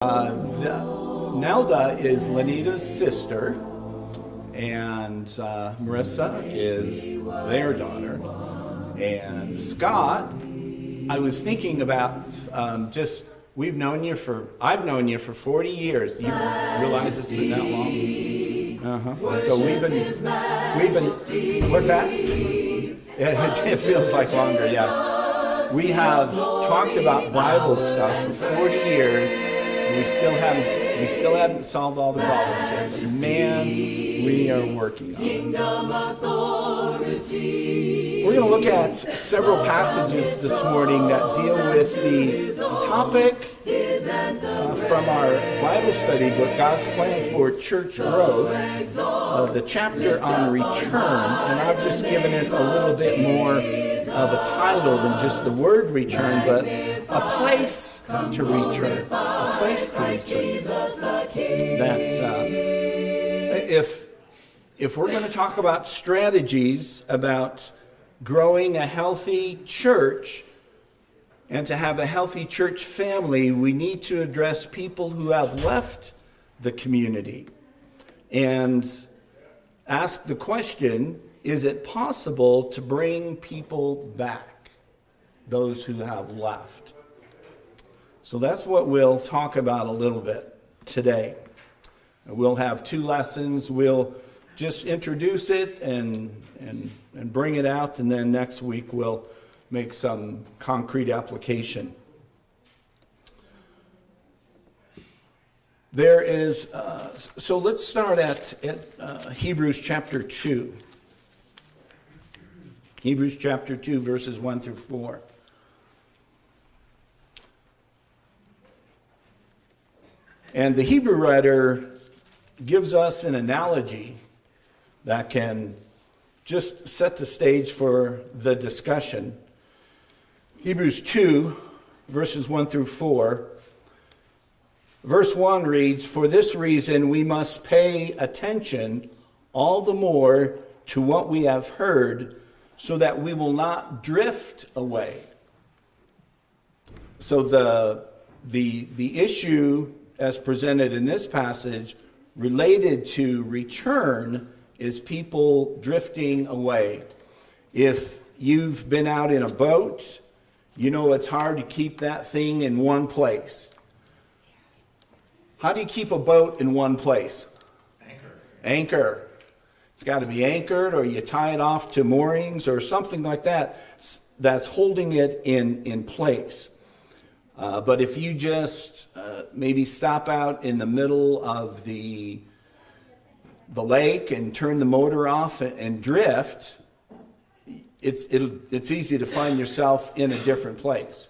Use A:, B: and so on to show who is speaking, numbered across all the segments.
A: Nelda is Lenita's sister, and Marissa is their daughter. And Scott, I was thinking about I've known you for 40 years. Do you realize it's been that long? So we've been, what's that? It feels like longer, yeah. We have talked about Bible stuff for 40 years. We still haven't solved all the problems yet. But man, we are working on it. We're going to look at several passages this morning that deal with the topic from our Bible study book, God's Plan for Church Growth, the chapter on return. And I've just given it a little bit more of a title than just the word return, but a place to return. A place to return. That if we're going to talk about strategies about growing a healthy church and to have a healthy church family, we need to address people who have left the community and ask the question, is it possible to bring people back, those who have left? So that's what we'll talk about a little bit today. We'll have two lessons. We'll just introduce it and bring it out, and then next week we'll make some concrete application. There is, so let's start at Hebrews chapter 2. Hebrews chapter 2, verses 1 through 4. And the Hebrew writer gives us an analogy that can just set the stage for the discussion. Hebrews 2, verses 1 through 4. Verse 1 reads, "For this reason we must pay attention all the more to what we have heard, so that we will not drift away." So the issue as presented in this passage related to return is people drifting away. If you've been out in a boat, you know it's hard to keep that thing in one place. How do you keep a boat in one place? Anchor. It's got to be anchored, or you tie it off to moorings or something like that that's holding it in place. But if you just maybe stop out in the middle of the lake and turn the motor off and drift, it's easy to find yourself in a different place.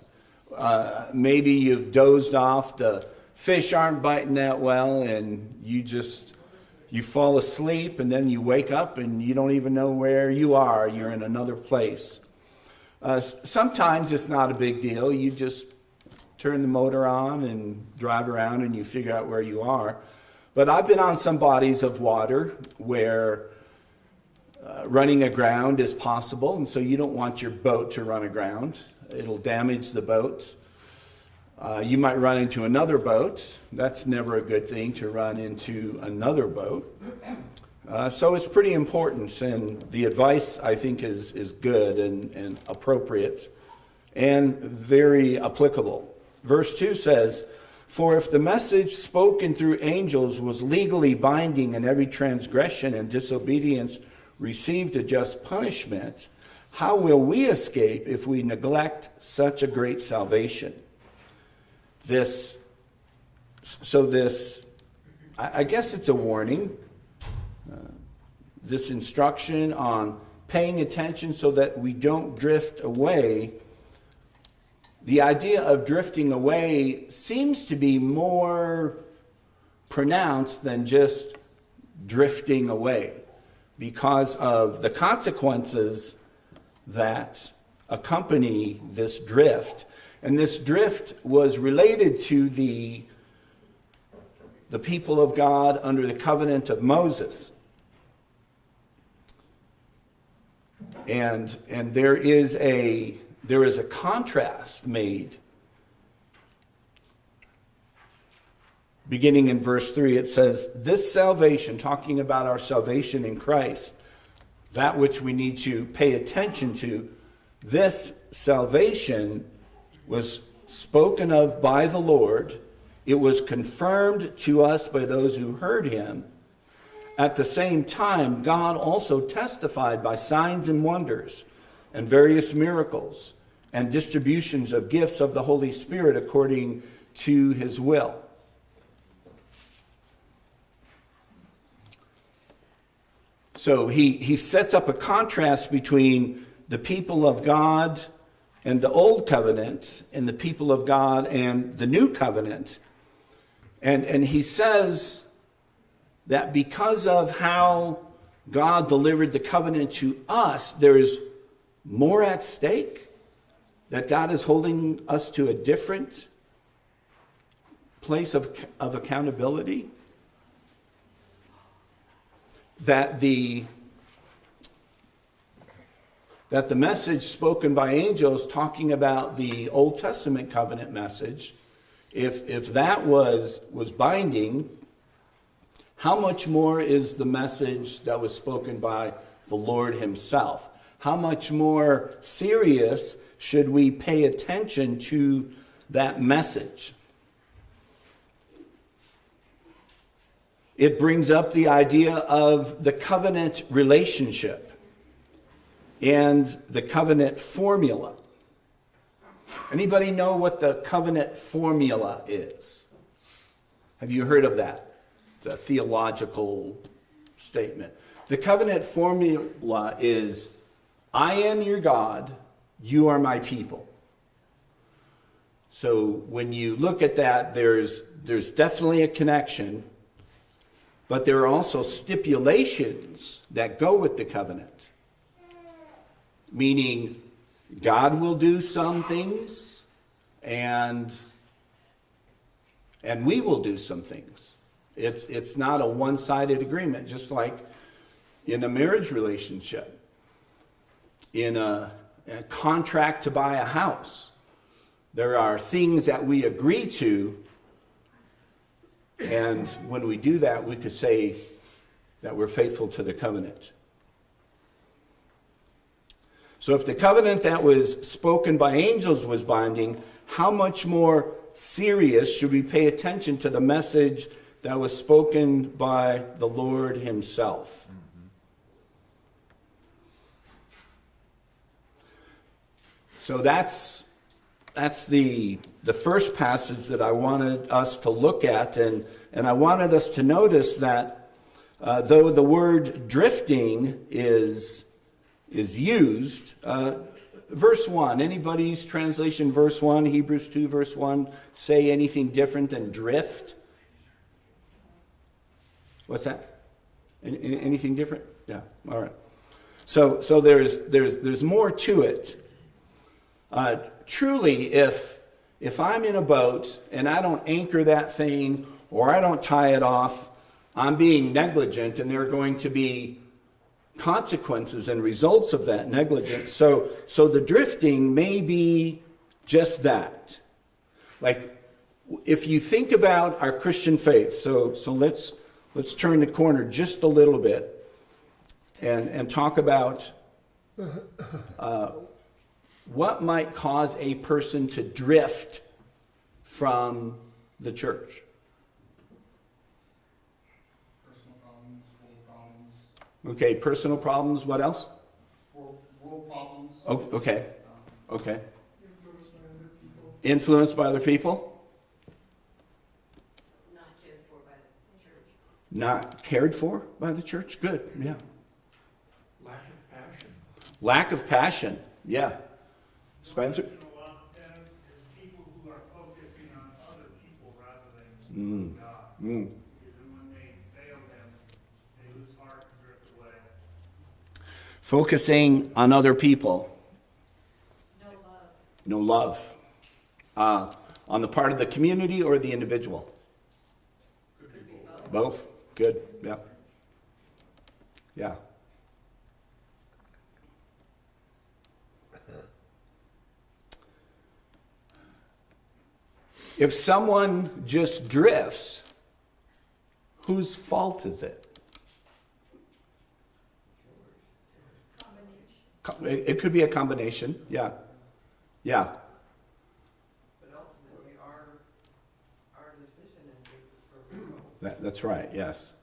A: Maybe you've dozed off, the fish aren't biting that well, and you fall asleep, and then you wake up and you don't even know where you are. You're in another place. Sometimes it's not a big deal. You just turn the motor on and drive around and you figure out where you are. But I've been on some bodies of water where running aground is possible, and so you don't want your boat to run aground. It'll damage the boat. You might run into another boat. That's never a good thing, to run into another boat. So it's pretty important, and the advice, I think, is good and appropriate and very applicable. Verse 2 says, "For if the message spoken through angels was legally binding, and every transgression and disobedience received a just punishment, how will we escape if we neglect such a great salvation?" I guess it's a warning. This instruction on paying attention so that we don't drift away. The idea of drifting away seems to be more pronounced than just drifting away, because of the consequences that accompany this drift. And this drift was related to the people of God under the covenant of Moses. And there is a contrast made beginning in verse 3, it says, this salvation, talking about our salvation in Christ, that which we need to pay attention to, this salvation was spoken of by the Lord. It was confirmed to us by those who heard him. At the same time, God also testified by signs and wonders and various miracles and distributions of gifts of the Holy Spirit according to his will. So he sets up a contrast between the people of God and the old covenant and the people of God and the new covenant. And he says that because of how God delivered the covenant to us, there is more at stake, that God is holding us to a different place of accountability, that the message spoken by angels talking about the Old Testament covenant message, if that was binding, how much more is the message that was spoken by the Lord himself? How much more serious should we pay attention to that message? It brings up the idea of the covenant relationship and the covenant formula. Anybody know what the covenant formula is? Have you heard of that? It's a theological statement. The covenant formula is, I am your God, you are my people. So when you look at that, there's definitely a connection, but there are also stipulations that go with the covenant. Meaning, God will do some things, and we will do some things. It's not a one-sided agreement, just like in a marriage relationship. In a contract to buy a house, there are things that we agree to, and when we do that, we could say that we're faithful to the covenant. So if the covenant that was spoken by angels was binding, how much more serious should we pay attention to the message that was spoken by the Lord himself? So that's the first passage that I wanted us to look at, and I wanted us to notice that though the word drifting is used, verse 1, anybody's translation, verse 1, Hebrews 2, verse 1, say anything different than drift? What's that? Anything different? Yeah, all right. So there's more to it. Truly, if I'm in a boat and I don't anchor that thing or I don't tie it off, I'm being negligent, and there are going to be consequences and results of that negligence. So the drifting may be just that. Like, if you think about our Christian faith, so let's turn the corner just a little bit and talk about what might cause a person to drift from the church.
B: Personal problems, world problems.
A: Okay, personal problems. What else?
B: World problems.
A: Oh, okay. Okay.
B: Influenced by other people.
A: Influenced by other people?
C: Not cared for by the church.
A: Not cared for by the church? Good, yeah.
B: Lack of passion.
A: Lack of passion, yeah. Spencer?
D: A lot of tennis is people who are focusing on other people rather than God. Even when they fail them, they lose heart and drift away.
A: Focusing on other people.
C: No love.
A: No love. On the part of the community or the individual?
C: Could be both.
A: Both? Good, yeah. Yeah. If someone just drifts, whose fault is it?
C: Combination.
A: It could be a combination, yeah. Yeah,
E: But ultimately, our decision is where we go.
A: that's right, yes.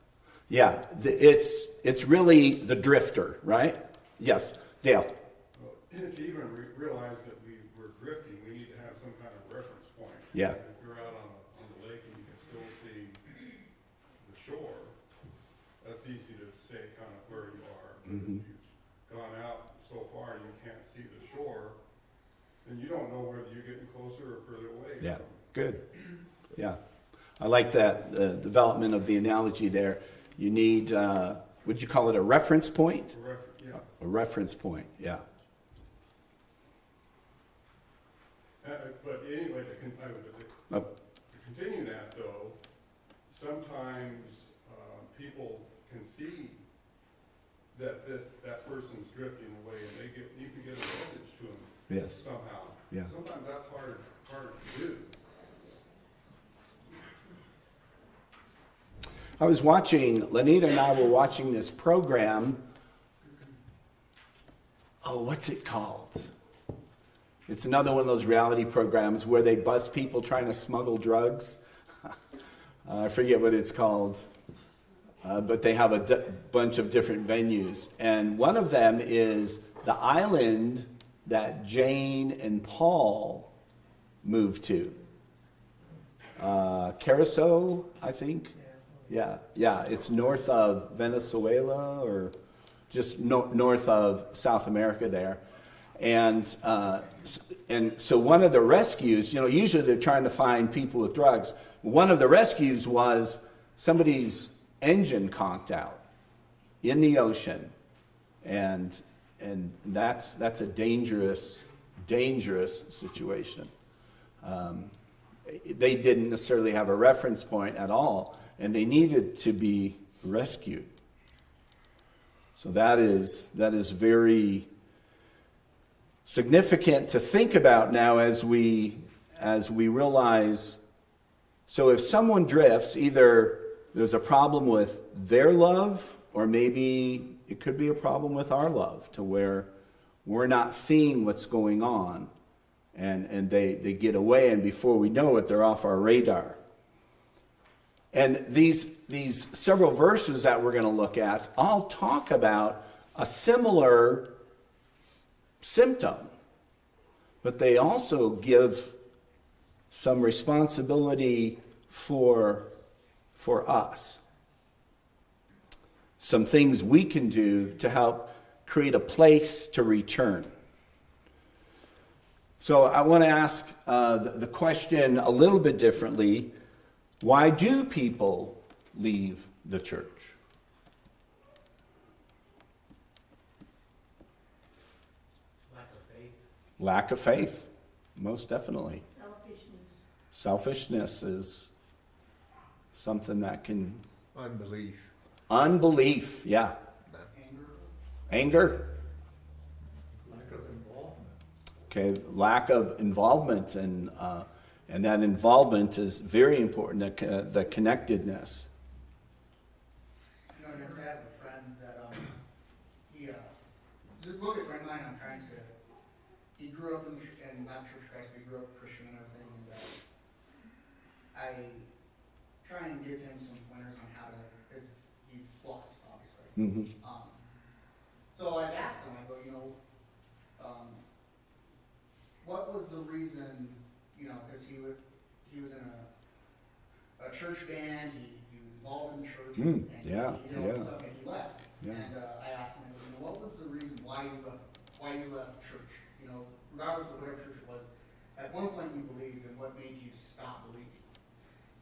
A: Yeah, it's really the drifter, right? Yes, Dale?
F: Well, to even realize that we were drifting, we need to have some kind of reference point.
A: Yeah.
F: If you're out on the lake and you can still see the shore, that's easy to say kind of where you are.
A: Mhm.
F: If you've gone out so far and you can't see the shore, then you don't know whether you're getting closer or further away.
A: Yeah,
F: from-
A: good. Yeah. I like that, the development of the analogy there. You need, would you call it a reference point?
F: Yeah.
A: A reference point, yeah.
F: But anyway,
A: Uh,
F: to continue that though, sometimes people can see that that person's drifting away and you can get a message to them
A: Yes,
F: somehow.
A: yeah.
F: Sometimes that's harder to do.
A: I was watching, Lenita and I were watching this program. Oh, what's it called? It's another one of those reality programs where they bust people trying to smuggle drugs. I forget what it's called. But they have a bunch of different venues. And one of them is the island that Jane and Paul moved to. Curacao, I think. Yeah, it's north of Venezuela or just north of South America there. And so one of the rescues, usually they're trying to find people with drugs. One of the rescues was somebody's engine conked out in the ocean. And that's a dangerous situation. They didn't necessarily have a reference point at all, and they needed to be rescued. So that is very significant to think about now as we realize. So if someone drifts, either there's a problem with their love, or maybe it could be a problem with our love, to where we're not seeing what's going on, and they get away, and before we know it, they're off our radar. And these several verses that we're going to look at all talk about a similar symptom, but they also give some responsibility for us. Some things we can do to help create a place to return. So I want to ask the question a little bit differently. Why do people leave the church?
E: Lack of faith.
A: Lack of faith, most definitely.
C: Selfishness.
A: Selfishness is something that can...
G: Unbelief.
A: Unbelief, yeah.
B: Anger,
A: Anger,
B: lack of involvement.
A: okay, lack of involvement, and that involvement is very important, the connectedness.
B: I have a friend that, he's a really good friend of mine. He grew up in not church Christ, but he grew up Christian and everything. And I try and give him some pointers on how to, because he's lost, obviously.
A: Mm-hmm.
B: So I've asked him, I go, what was the reason, because he was in a church band, he was involved in the church, and
A: yeah,
B: he did all this
A: yeah.
B: stuff, and he left.
A: Yeah.
B: And I asked him, what was the reason why you left church? Regardless of whatever church it was, at one point you believed, and what made you stop believing?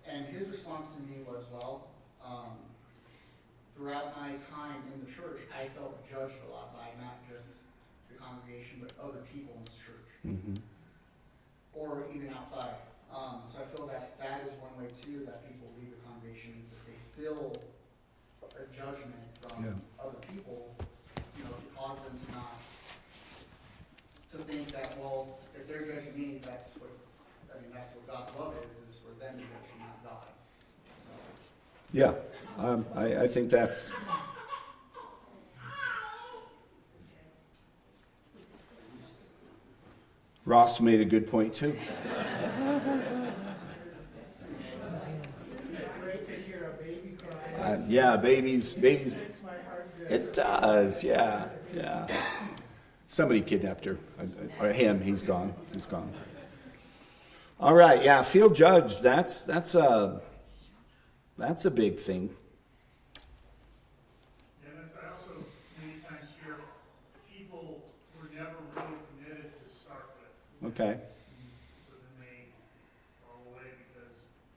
B: And his response to me was, throughout my time in the church, I felt judged a lot by not just the congregation, but other people in this church,
A: Mm-hmm.
B: or even outside. So I feel that is one way too that people leave the congregation, is that they feel a judgment from other people, to cause them to not, to think that, well, if they're judging me, that's what God's love is for them to judge me, not God. So.
A: Yeah, I think that's. Ross made a good point too.
D: Great to hear a baby cry.
A: Yeah, babies.
D: Makes my heart good.
A: It does. Yeah. Somebody kidnapped her, or him. He's gone. All right. Yeah. Field judge. That's a big thing.
D: Dennis, I also many times hear people were never really committed to start with.
A: Okay.
D: So then they fall away because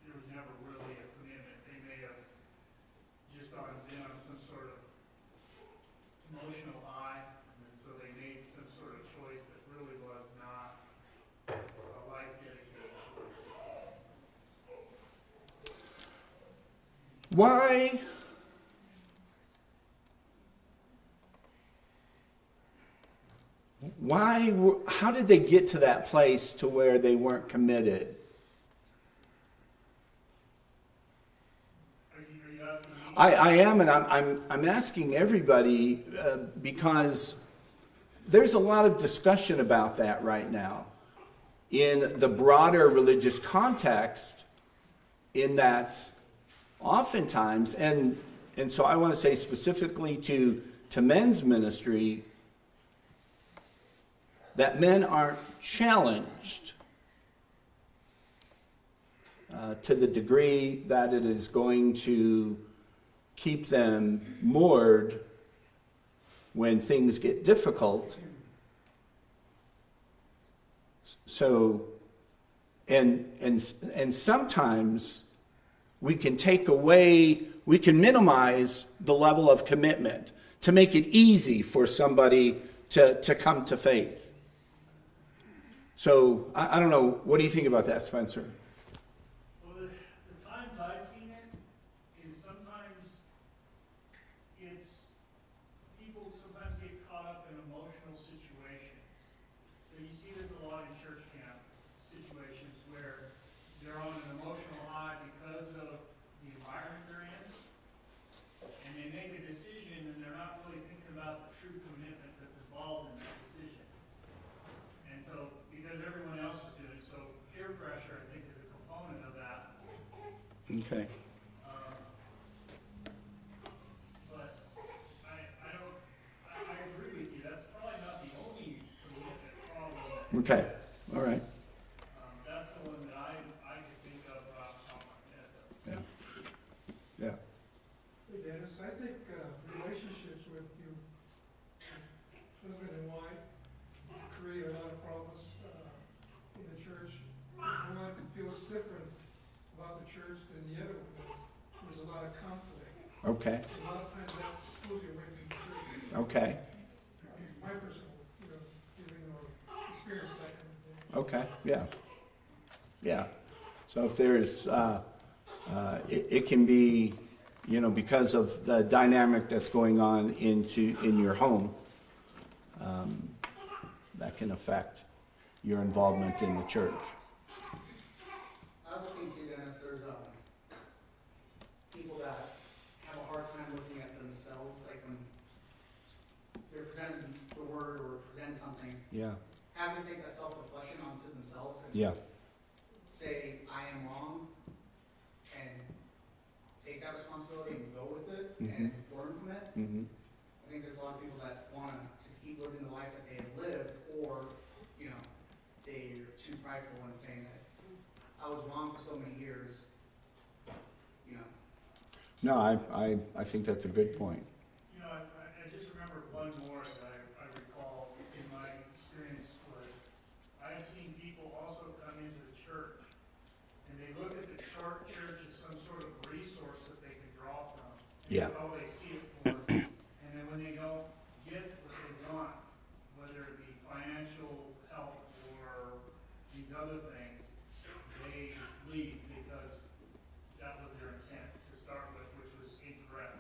D: there was never really a commitment. They may have just been on some sort of emotional high, and so they made some sort of choice that really was not a life dedicated choice.
A: Why? How did they get to that place to where they weren't committed?
D: Are you asking me?
A: I am, and I'm asking everybody because there's a lot of discussion about that right now in the broader religious context. In that, oftentimes, and so I want to say specifically to men's ministry, that men aren't challenged to the degree that it is going to keep them moored when things get difficult. So, and sometimes we can we can minimize the level of commitment to make it easy for somebody to come to faith. So, I don't know, what do you think about that, Spencer?
D: Well, the times I've seen it is sometimes it's people sometimes get caught up in emotional situations. So you see this a lot in church camp situations where they're on an emotional high because of the environment they're in, and they make a decision and they're not really thinking about the true commitment that's involved in that decision. And so, because everyone else is doing it, so peer pressure, I think, is a component of that.
A: Okay.
D: But I agree with you, that's probably not the only commitment problem.
A: Okay. All right.
D: That's the one that I could think of off the top of my head.
A: Yeah. Yeah.
G: Hey Dennis, I think relationships with you, husband and wife, create a lot of problems in the church. If one feels different about the church than the other one does, there's a lot of conflict.
A: Okay.
G: A lot of times that pulls you away from the church.
A: Okay.
G: My personal, feeling or experience that kind of thing.
A: Okay. Yeah. Yeah. So if there's, it can be, because of the dynamic that's going on in your home, that can affect your involvement in the church.
B: I also think too, Dennis, there's people that have a hard time looking at themselves, like when they're presented the word or presented something,
A: Yeah.
B: having to take that self-reflection onto themselves and
A: Yeah.
B: say, I am wrong, and take that responsibility and go with it and learn from it.
A: Mm-hmm.
B: I think there's a lot of people that want to just keep living the life that they have lived, or, they're too prideful in saying that I was wrong for so many years,
A: No, I think that's a good point.
D: I just remember one more that I recall in my experience was, I've seen people also come into the church, and they look at the church as some sort of resource that they can draw from.
A: Yeah.
D: That's all they see it for. And then when they don't get what they want, whether it be financial help or these other things, they leave because that was their intent to start with, which was incorrect.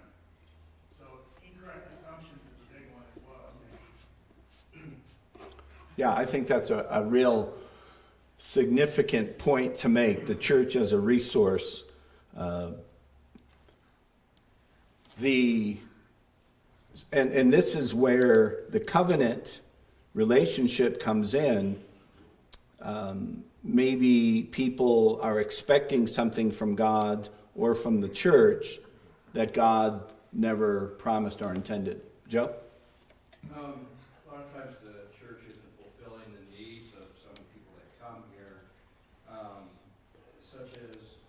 D: So incorrect assumptions is a big one as well, I think.
A: Yeah, I think that's a real significant point to make. The church as a resource. And this is where the covenant relationship comes in. Maybe people are expecting something from God or from the church that God never promised or intended. Joe?
H: A lot of times the church isn't fulfilling the needs of some people that come here, such as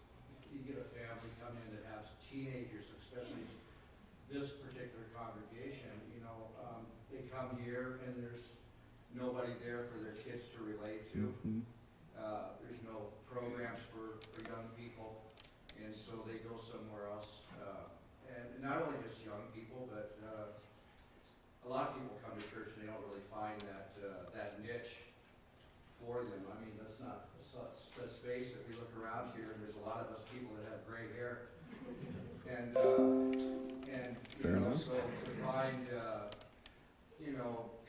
H: you get a family come in that has teenagers, especially this particular congregation, they come here and there's nobody there for their kids to relate to. There's no programs for young people, and so they go somewhere else. And not only just young people, but a lot of people come to church and they don't really find that niche for them. I mean, let's face it, we look around here and there's a lot of us people that have gray hair. And
A: Fair enough.
H: so to find,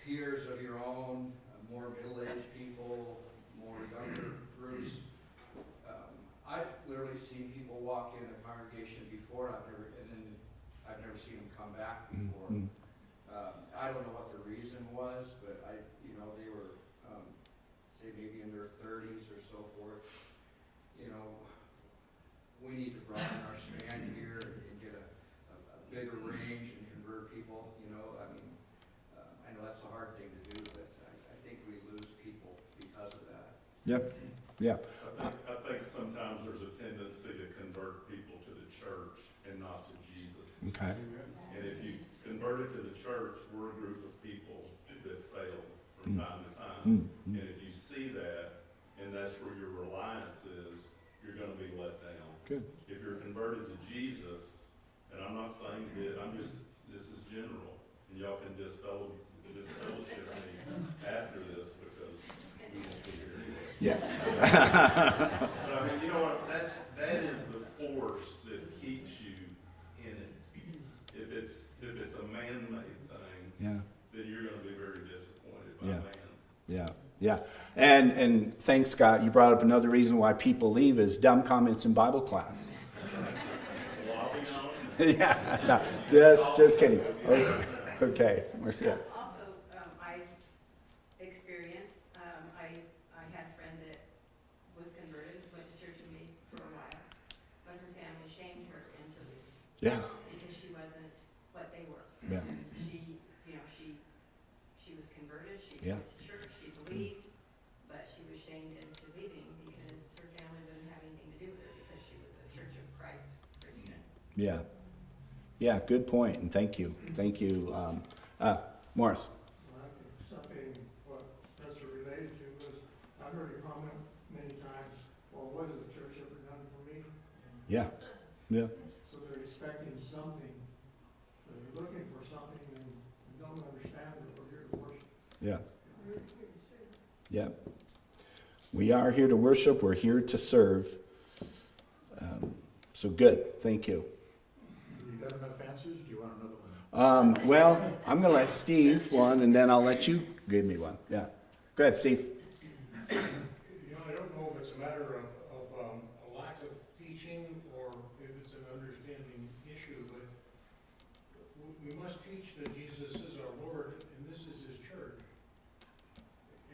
H: peers of your own, more middle-aged people, more younger groups. I've literally seen people walk in a congregation before, and then I've never seen them come back before. I don't know what the reason was, but they were, say maybe in their 30s or so forth. We need to broaden our span here and get a bigger range and convert people, I know that's a hard thing to do, but I think we lose people because of that.
A: Yep. Yeah.
F: I think sometimes there's a tendency to convert people to the church and not to Jesus.
A: Okay.
F: And if you convert it to the church, we're a group of people that fail from time to time. And if you see that, and that's where your reliance is, you're gonna be let down.
A: Good.
F: If you're converted to Jesus, and I'm not saying that, this is general, and y'all can disfellowship me after this because we won't be here anyway.
A: Yeah.
F: But I mean, you know what, that is the force that keeps you in it. If it's a man-made thing,
A: Yeah.
F: then you're gonna be very disappointed by
A: Yeah.
F: man.
A: Yeah. Yeah. And thanks, Scott. You brought up another reason why people leave is dumb comments in Bible class.
F: Flopping on them.
A: Yeah. No, just kidding. Okay. Marcia.
C: Also, I experienced, I had a friend that was converted, went to church with me for a while, but her family shamed her into leaving
A: Yeah.
C: because she wasn't what they were.
A: Yeah.
C: And she was converted, she
A: Yeah.
C: went to church, she believed, but she was shamed into leaving because her family didn't have anything to do with her because she was a Church of Christ Christian.
A: Yeah. Yeah. Good point. And thank you. Thank you. Morris.
I: Something what Spencer related to was, I've heard a comment many times, well, what has the church ever done for me?
A: Yeah. Yeah.
I: So they're expecting something, so they're looking for something and don't understand that we're here to worship.
A: Yeah. Yeah. We are here to worship. We're here to serve. So good. Thank you.
I: You got enough answers? Do you want another one?
A: Well, I'm going to let Steve one, and then I'll let you give me one. Yeah. Go ahead, Steve.
G: I don't know if it's a matter of a lack of teaching or if it's an understanding issue, but we must teach that Jesus is our Lord and this is His church.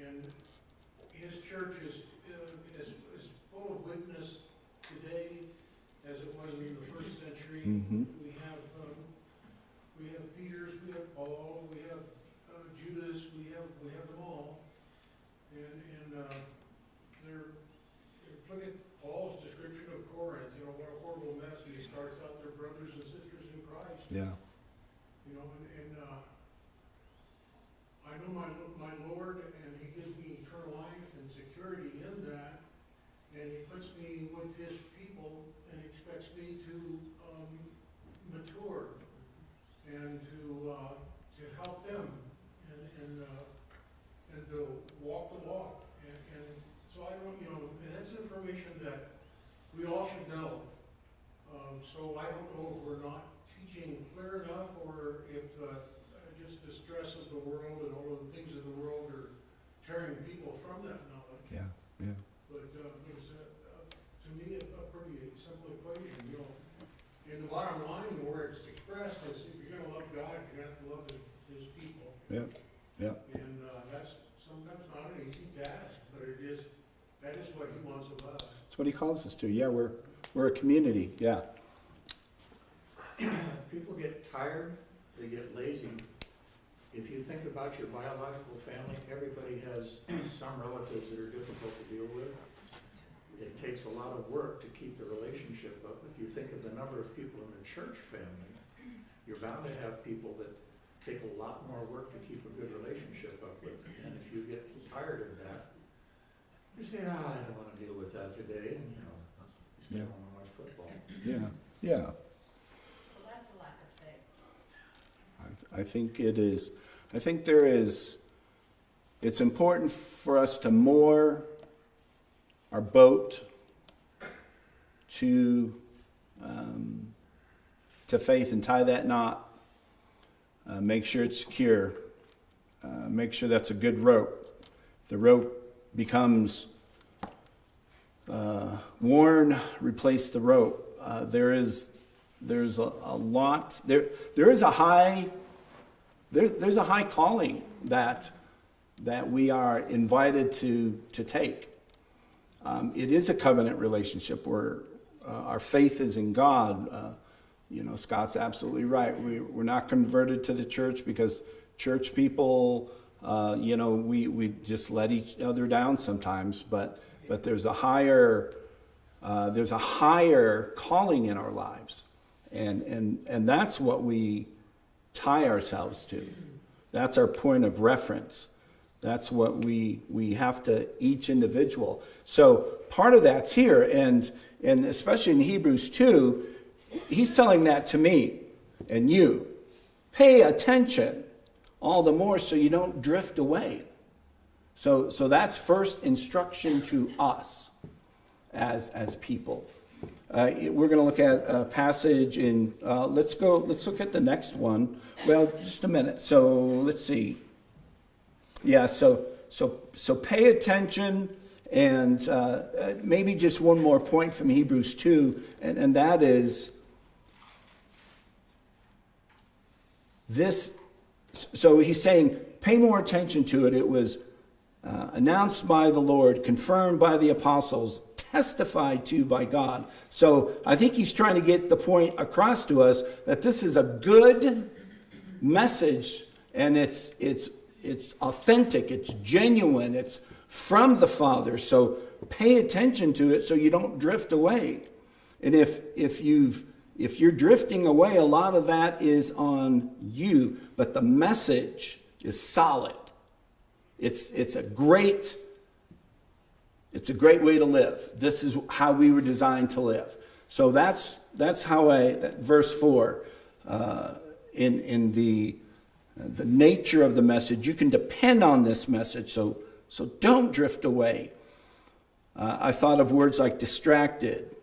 G: And His church is full of witness today as it was in the first century. We have Peter's, we have Paul, we have Judas, we have them all. And look at Paul's description of Corinth, what a horrible mess. He starts out their brothers and sisters in Christ.
A: Yeah.
G: I know my Lord, and He gives me eternal life and security in that, and He puts me with His people and expects me to mature and to help them and to walk the walk. And so I don't, and that's information that we all should know. So I don't know if we're not teaching clear enough or if just the stress of the world and all of the things of the world are tearing people from that knowledge.
A: Yeah. Yeah.
G: But it's, to me, a pretty simple equation, In the bottom line, where it's expressed,
A: yeah, yeah.
I: And, that's sometimes not an easy task, but that is what he wants of us.
A: That's what he calls us to. Yeah, we're a community. Yeah.
J: People get tired, they get lazy. If you think about your biological family, everybody has some relatives that are difficult to deal with. It takes a lot of work to keep the relationship up. If you think of the number of people in the church family, you're bound to have people that take a lot more work to keep a good relationship up with. And if you get tired of that, you say, I don't want to deal with that today, and you stay home and watch football.
A: Yeah. Yeah.
C: Well, that's a lack of faith.
A: I think it is. I think there is. It's important for us to moor our boat to faith and tie that knot. Make sure it's secure. Make sure that's a good rope. If the rope becomes worn, replace the rope. There's a lot. There's a high calling that we are invited to take. It is a covenant relationship where our faith is in God. Scott's absolutely right. We're not converted to the church because church people, we just let each other down sometimes. But there's a higher calling in our lives, and that's what we tie ourselves to. That's our point of reference. That's what we have to, each individual. So part of that's here, and especially in Hebrews 2, he's telling that to me and you. Pay attention all the more so you don't drift away. So that's first instruction to us as people. We're going to look at a passage in, let's look at the next one. Well, just a minute. So let's see. Yeah, so pay attention, and maybe just one more point from Hebrews 2, and that is this. So he's saying, pay more attention to it. It was announced by the Lord, confirmed by the apostles, testified to by God. So I think he's trying to get the point across to us that this is a good message, and it's authentic, it's genuine, it's from the Father. So pay attention to it so you don't drift away. And if you're drifting away, a lot of that is on you, but the message is solid. It's a great way to live. This is how we were designed to live. So that's how verse 4 in the nature of the message. You can depend on this message, so don't drift away. I thought of words like distracted,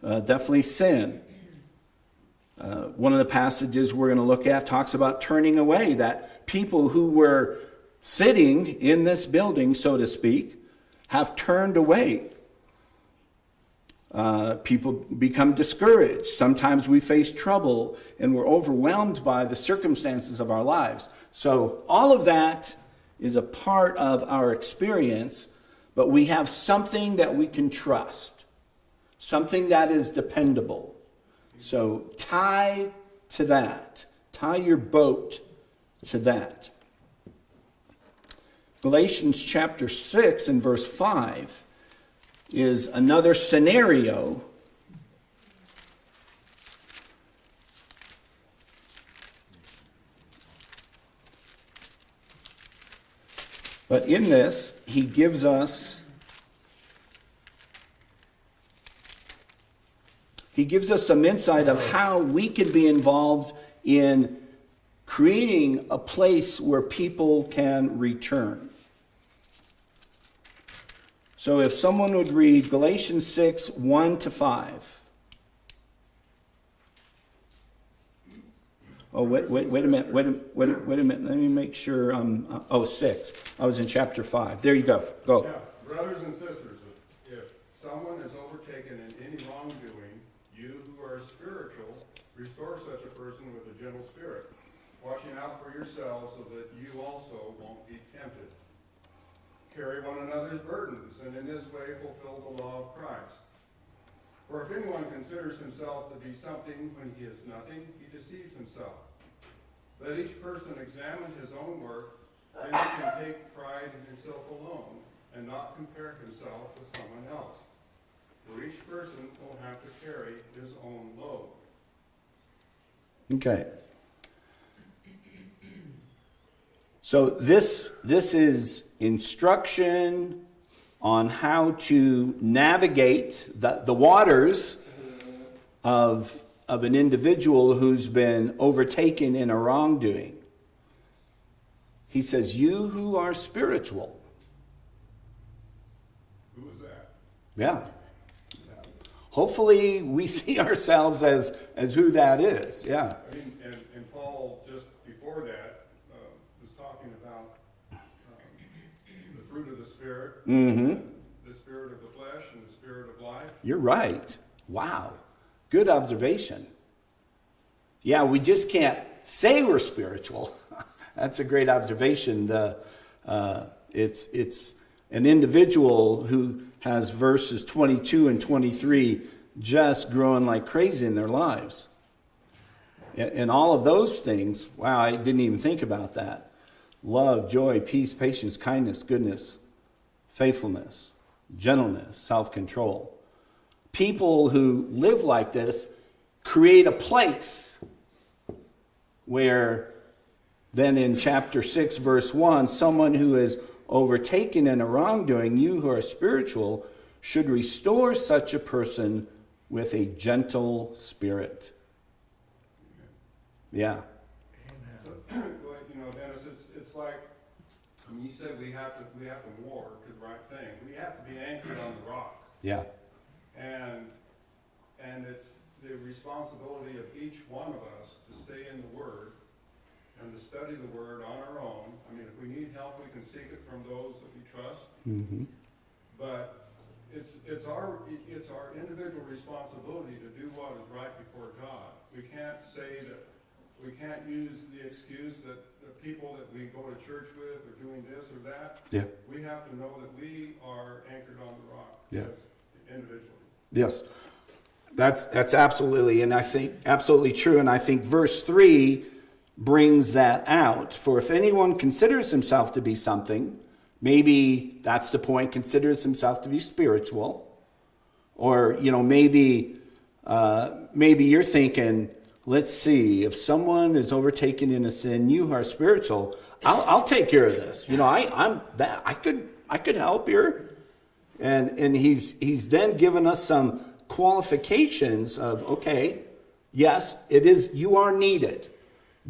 A: definitely sin. One of the passages we're going to look at talks about turning away, that people who were sitting in this building, so to speak, have turned away. People become discouraged. Sometimes we face trouble and we're overwhelmed by the circumstances of our lives. So all of that is a part of our experience, but we have something that we can trust, something that is dependable. So tie to that. Tie your boat to that. Galatians chapter 6 and verse 5 is another scenario but in this he gives us some insight of how we can be involved in creating a place where people can return. So if someone would read Galatians 6, 1-5. Oh, wait a minute. Let me make sure. 6. I was in chapter 5. There you go. Go.
K: Yeah, brothers and sisters, if someone is overtaken in any wrongdoing, you who are spiritual, restore such a person with a gentle spirit, watching out for yourselves so that you also won't be tempted. Carry one another's burdens, and in this way fulfill the law of Christ. For if anyone considers himself to be something when he is nothing, he deceives himself. Let each person examine his own work, then he can take pride in himself alone, and not compare himself with someone else. For each person will have to carry his own load.
A: Okay. So this is instruction on how to navigate the waters of an individual who's been overtaken in a wrongdoing. He says, you who are spiritual.
K: Who is that?
A: Yeah. Hopefully we see ourselves as who that is. Yeah.
K: I mean, and Paul, just before that, was talking about the fruit of the Spirit, the spirit of the flesh, and the spirit of life.
A: You're right. Wow. Good observation. Yeah, we just can't say we're spiritual. That's a great observation. It's an individual who has verses 22 and 23 just growing like crazy in their lives. And all of those things, wow, I didn't even think about that. Love, joy, peace, patience, kindness, goodness, faithfulness, gentleness, self-control. People who live like this create a place where then in chapter 6, verse 1, someone who is overtaken in a wrongdoing, you who are spiritual, should restore such a person with a gentle spirit. Yeah.
K: Well, you know, Dennis, it's like, when you said we have to war to the right thing. We have to be anchored on the rock.
A: Yeah.
K: And it's the responsibility of each one of us to stay in the Word and to study the Word on our own. I mean, if we need help, we can seek it from those that we trust.
A: Mm-hmm.
K: But it's our individual responsibility to do what is right before God. We can't say that, we can't use the excuse that the people that we go to church with are doing this or that.
A: Yeah.
K: We have to know that we are anchored on the rock.
A: Yeah.
K: As individually.
A: Yes. That's absolutely, and I think absolutely true. And I think verse 3 brings that out. For if anyone considers himself to be something, maybe that's the point, considers himself to be spiritual. Or, you know, maybe you're thinking, let's see, if someone is overtaken in a sin, you who are spiritual, I'll take care of this. You know, I could help here. And he's then given us some qualifications of, okay, yes, it is, you are needed.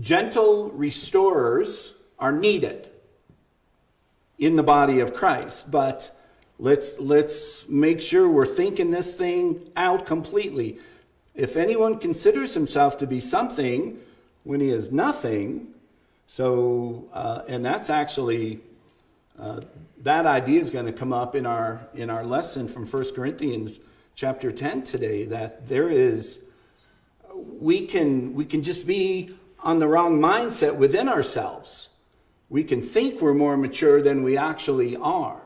A: Gentle restorers are needed in the body of Christ, but let's make sure we're thinking this thing out completely. If anyone considers himself to be something when he is nothing, so and that's actually that idea is going to come up in our lesson from 1 Corinthians chapter 10 today, that there is, we can just be on the wrong mindset within ourselves. We can think we're more mature than we actually are.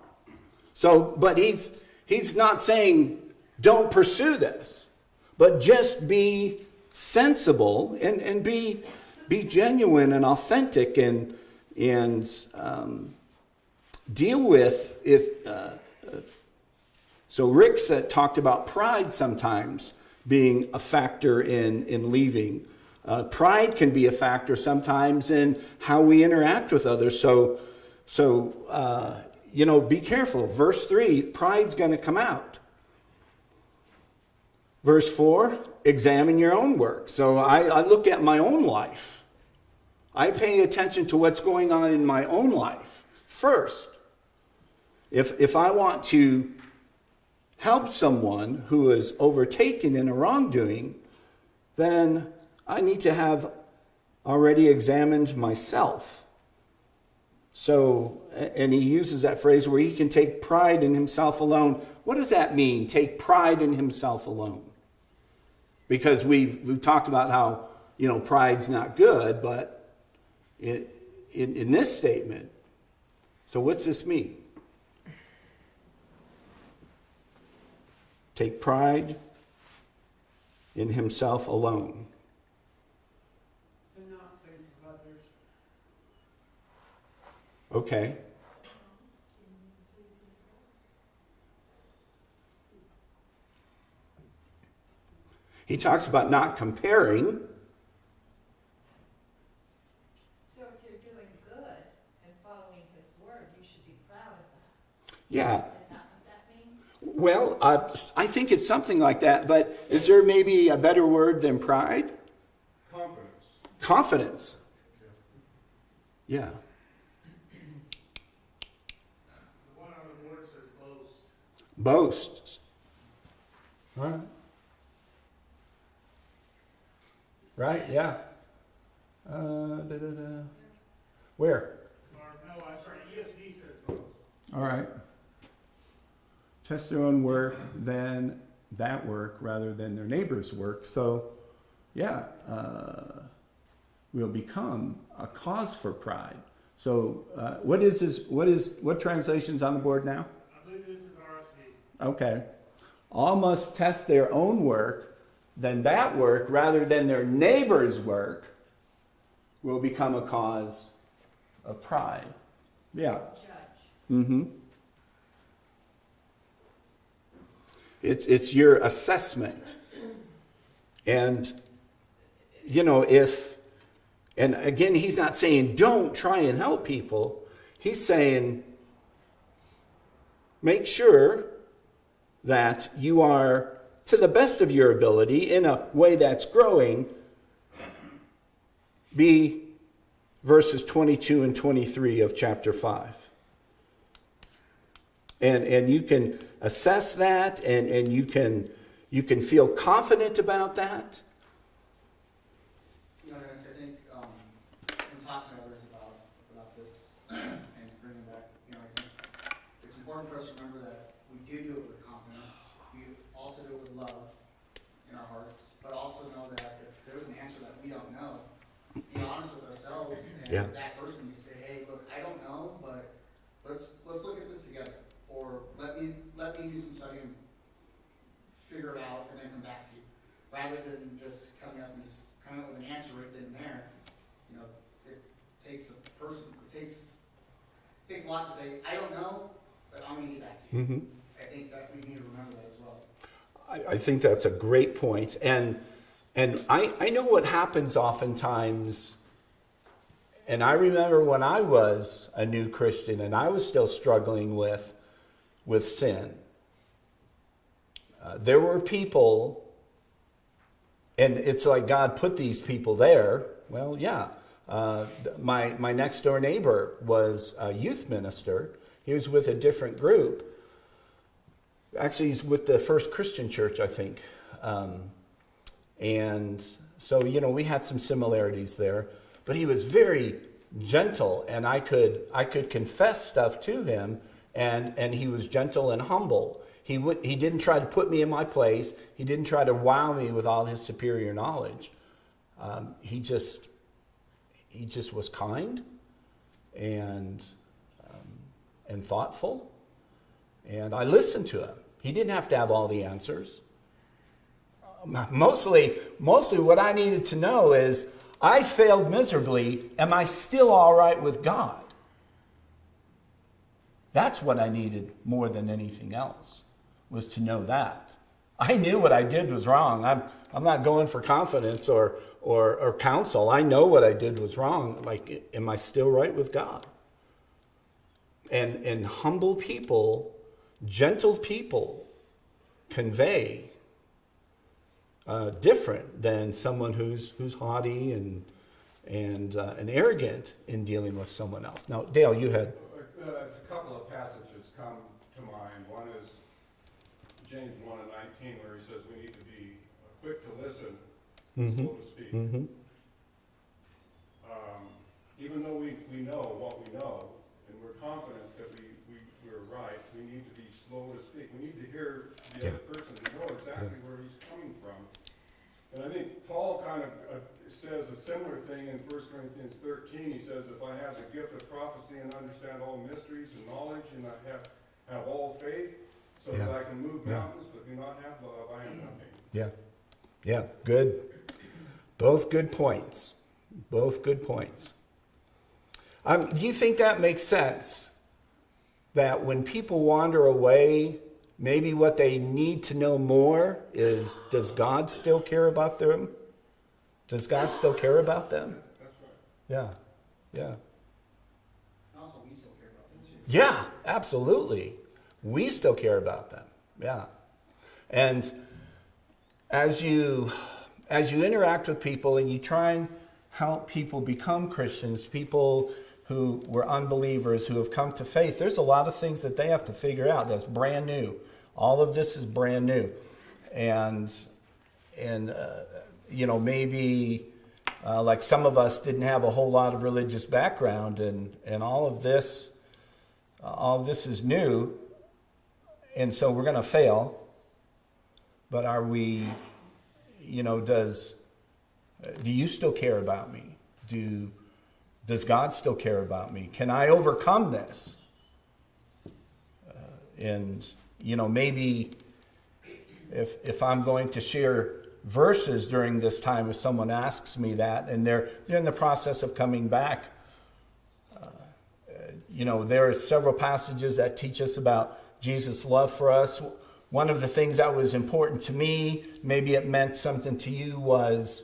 A: So, but he's not saying don't pursue this, but just be sensible and be genuine and authentic and deal with if. So Rick talked about pride sometimes being a factor in leaving. Pride can be a factor sometimes in how we interact with others. So be careful. Verse 3, pride's going to come out. Verse 4, examine your own work. So I look at my own life. I pay attention to what's going on in my own life first. If I want to help someone who is overtaken in a wrongdoing, then I need to have already examined myself. So, and he uses that phrase where he can take pride in himself alone. What does that mean, take pride in himself alone? Because we've talked about how, pride's not good, but in this statement. So what's this mean? Take pride in himself alone.
E: To not think of others.
A: Okay. He talks about not comparing.
L: So if you're doing good and following his word, you should be proud of that.
A: Yeah.
L: Is that what that means?
A: Well, I think it's something like that, but is there maybe a better word than pride?
K: Confidence.
A: Confidence. Yeah.
D: The one on the board says boast.
A: Boast. All right. Right, yeah. Where?
D: Or, no, I'm sorry, ESV says boast.
A: All right. Test their own work than that work rather than their neighbor's work. So, yeah, will become a cause for pride. So, what translation's on the board now?
D: I believe this is RSV.
A: Okay. All must test their own work, then that work rather than their neighbor's work will become a cause of pride. Yeah.
L: Judge.
A: Mm-hmm. It's your assessment. And, and again, he's not saying don't try and help people. He's saying make sure that you are, to the best of your ability, in a way that's growing, be verses 22 and 23 of chapter 5. And you can assess that, and you can feel confident about that.
B: You know, I think, when talking to others about this and bringing back, I think it's important for us to remember that we do it with confidence. We also do it with love in our hearts, but also know that if there's an answer that we don't know, be honest with ourselves and
A: Yeah.
B: that person. You say, hey, look, I don't know, but let's look at this together. Or let me do some studying, figure it out, and then come back to you. Rather than just coming up with an answer right then and there. It takes a person, it takes a lot to say, I don't know, but I'm gonna get back to you.
A: Mm-hmm.
B: I think that we need to remember that as well.
A: I think that's a great point. And I know what happens oftentimes. And I remember when I was a new Christian and I was still struggling with sin. There were people, and it's like God put these people there. Well, yeah. My next door neighbor was a youth minister. He was with a different group. Actually, he's with the First Christian Church, I think. And so, we had some similarities there. But he was very gentle, and I could confess stuff to him, and he was gentle and humble. He didn't try to put me in my place. He didn't try to wow me with all his superior knowledge. He just was kind and thoughtful, and I listened to him. He didn't have to have all the answers. Mostly what I needed to know is, I failed miserably. Am I still all right with God? That's what I needed more than anything else, was to know that. I knew what I did was wrong. I'm not going for confidence or counsel. I know what I did was wrong. Like, am I still right with God? And humble people, gentle people, convey different than someone who's haughty and arrogant in dealing with someone else. Now, Dale, you had.
K: It's a couple of passages come to mind. One is James 1:19, where he says we need to be quick to listen, slow to speak.
A: Mm-hmm.
K: Even though we know what we know, and we're confident that we're right, we need to be slow to speak. We need to hear the other person to know exactly where he's coming from. And I think Paul kind of says a similar thing in 1 Corinthians 13. He says, if I have the gift of prophecy and understand all mysteries and knowledge, and I have all faith, so that I can move mountains, but do not have love, I am nothing.
A: Yeah. Yeah, good. Both good points. Both good points. Do you think that makes sense? That when people wander away, maybe what they need to know more is, does God still care about them? Does God still care about them?
K: That's right.
A: Yeah, yeah.
B: And also, we still care about them too.
A: Yeah, absolutely. We still care about them. Yeah. And as you interact with people and you try and help people become Christians, people who were unbelievers who have come to faith, there's a lot of things that they have to figure out that's brand new. All of this is brand new. And you know, maybe like some of us didn't have a whole lot of religious background, and all of this is new, and so we're going to fail. But are we, you know, do you still care about me? Does God still care about me? Can I overcome this? And, you know, maybe if I'm going to share verses during this time, if someone asks me that, and they're in the process of coming back, you know, there are several passages that teach us about Jesus' love for us. One of the things that was important to me, maybe it meant something to you, was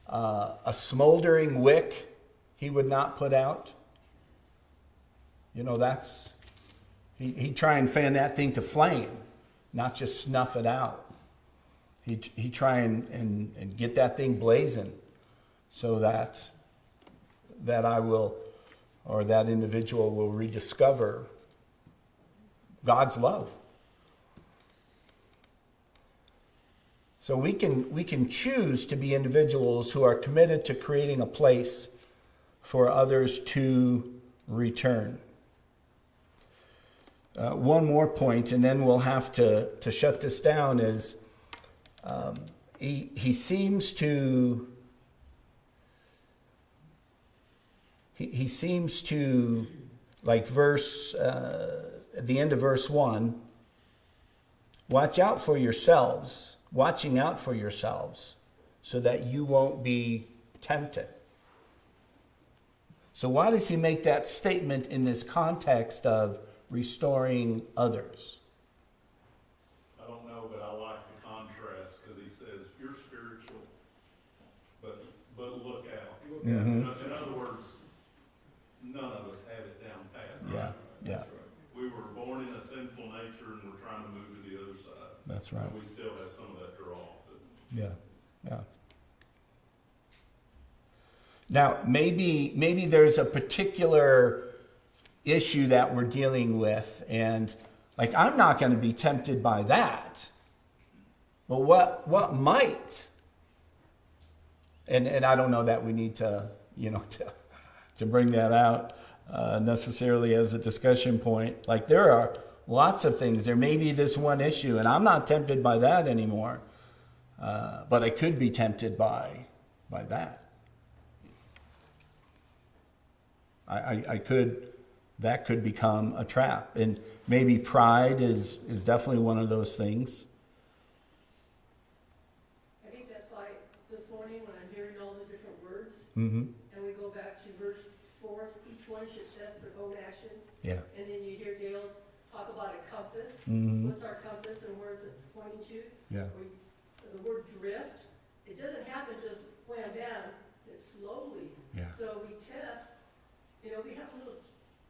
A: a smoldering wick he would not put out. You know, he'd try and fan that thing to flame, not just snuff it out. He'd try and get that thing blazing so that I will, or that individual will rediscover God's love. So we can choose to be individuals who are committed to creating a place for others to return. One more point, and then we'll have to shut this down, is he seems to like at the end of verse 1, watching out for yourselves, so that you won't be tempted. So why does he make that statement in this context of restoring others?
F: I don't know, but I like the contrast, because he says, you're spiritual, but look out.
A: Mm-hmm.
F: In other words, none of us have it down pat.
A: Yeah, yeah,
F: We were born in a sinful nature, and we're trying to move to the other side.
A: that's right.
F: So we still have some of that draw. But
A: Yeah, yeah. Now, maybe there's a particular issue that we're dealing with, and like I'm not going to be tempted by that. But what might? And I don't know that we need to, you know, to bring that out necessarily as a discussion point. Like there are lots of things. There may be this one issue, and I'm not tempted by that anymore. But I could be tempted by that. That could become a trap. And maybe pride is definitely one of those things.
E: I think that's why this morning when I'm hearing all the different words,
A: Mm-hmm.
E: and we go back to verse 4, each one should test their own actions.
A: Yeah.
E: And then you hear Dale talk about a compass.
A: Mm-hmm.
E: What's our compass and where's it pointing to?
A: Yeah.
E: The word drift, it doesn't happen just wham bam, it's slowly.
A: Yeah.
E: So we test, you know, we have a little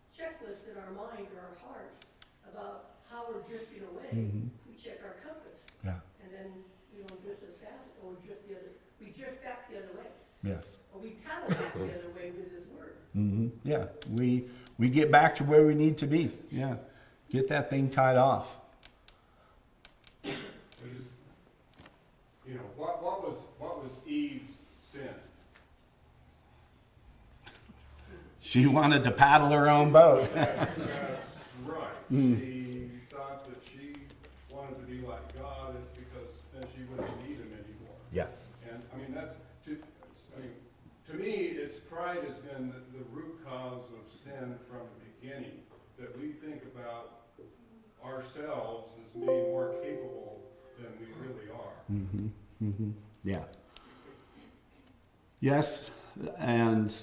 E: checklist in our mind or our heart about how we're drifting away.
A: Mm-hmm.
E: We check our compass.
A: Yeah.
E: And then we don't drift as fast, or we drift back the other way.
A: Yes.
E: Or we paddle back the other way with his word.
A: Mm-hmm. Yeah. We get back to where we need to be. Yeah. Get that thing tied off.
K: You know, what was Eve's sin?
A: She wanted to paddle her own boat.
K: That's right. She thought that she wanted to be like God because then she wouldn't need him anymore.
A: Yeah.
K: pride has been the root cause of sin from the beginning, that we think about ourselves as being more capable than we really are.
A: Yeah. Yes, and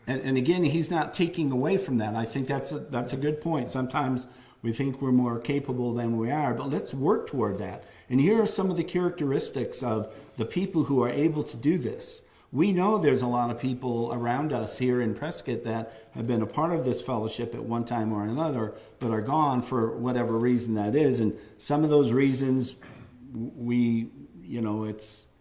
A: again, he's not taking away from that. I think that's a good point. Sometimes we think we're more capable than we are, but let's work toward that. And here are some of the characteristics of the people who are able to do this. We know there's a lot of people around us here in Prescott that have been a part of this fellowship at one time or another, but are gone for whatever reason that is. And some of those reasons,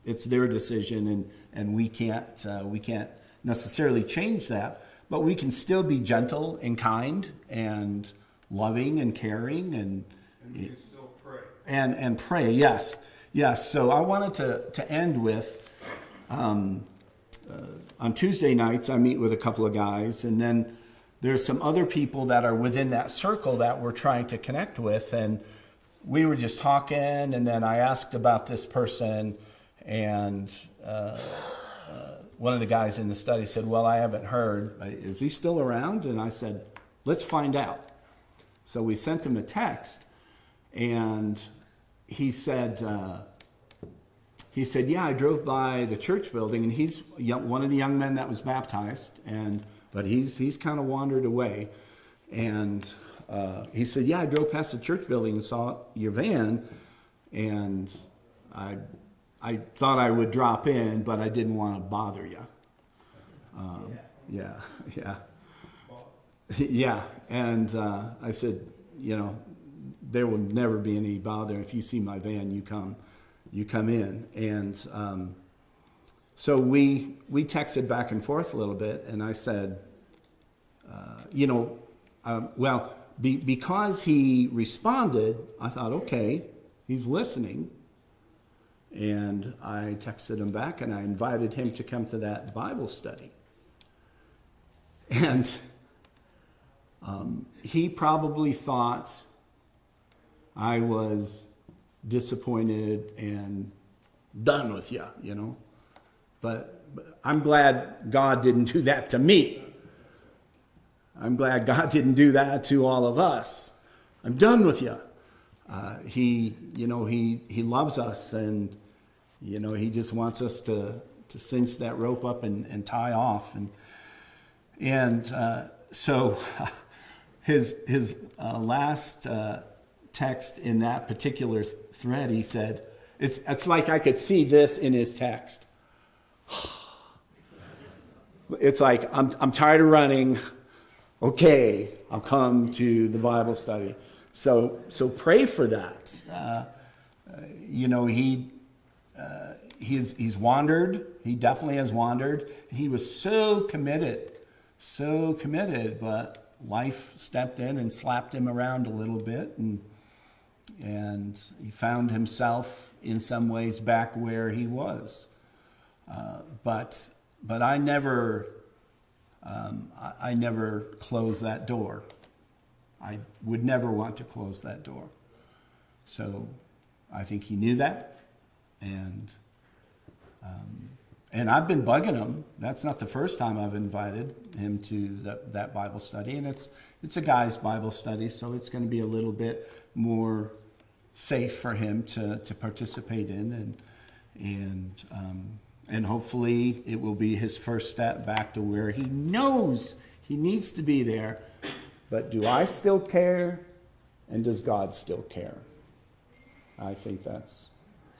A: it's their decision, and we can't necessarily change that. But we can still be gentle and kind and loving and caring
K: And we can still pray.
A: and pray. Yes. So I wanted to end with. On Tuesday nights, I meet with a couple of guys, and then there's some other people that are within that circle that we're trying to connect with, and we were just talking, and then I asked about this person, and one of the guys in the study said, well, I haven't heard. Is he still around? And I said, let's find out. So we sent him a text, and he said, yeah, I drove by the church building, and he's one of the young men that was baptized, but he's kind of wandered away. And he said, yeah, I drove past the church building and saw your van, and I thought I would drop in, but I didn't want to bother you. Yeah. And I said, there will never be any bother. If you see my van, you come in. And so we texted back and forth a little bit, and I said, because he responded, I thought, okay, he's listening. And I texted him back, and I invited him to come to that Bible study. And he probably thought I was disappointed and done with you, But I'm glad God didn't do that to me. I'm glad God didn't do that to all of us. I'm done with you. He loves us, and he just wants us to cinch that rope up and tie off, and so his last text in that particular thread, he said, it's like I could see this in his text. It's like, I'm tired of running. Okay, I'll come to the Bible study. So pray for that. He's wandered. He definitely has wandered. He was so committed, but life stepped in and slapped him around a little bit, and he found himself in some ways back where he was. But I never closed that door. I would never want to close that door. So I think he knew that, and I've been bugging him. That's not the first time I've invited him to that Bible study, and it's a guy's Bible study, so it's going to be a little bit more safe for him to participate in, and hopefully it will be his first step back to where he knows he needs to be there. But do I still care, and does God still care? I think that's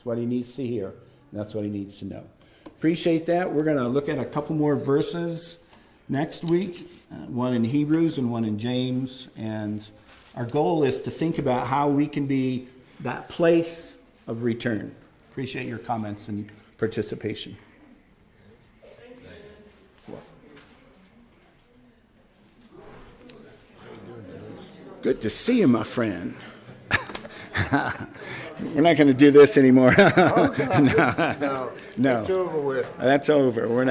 A: what he needs to hear, and that's what he needs to know. Appreciate that. We're going to look at a couple more verses next week, one in Hebrews and one in James, and our goal is to think about how we can be that place of return. Appreciate your comments and participation. Good to see you, my friend. We're not going to do this anymore.
I: No. It's over with.
A: That's over. We're not.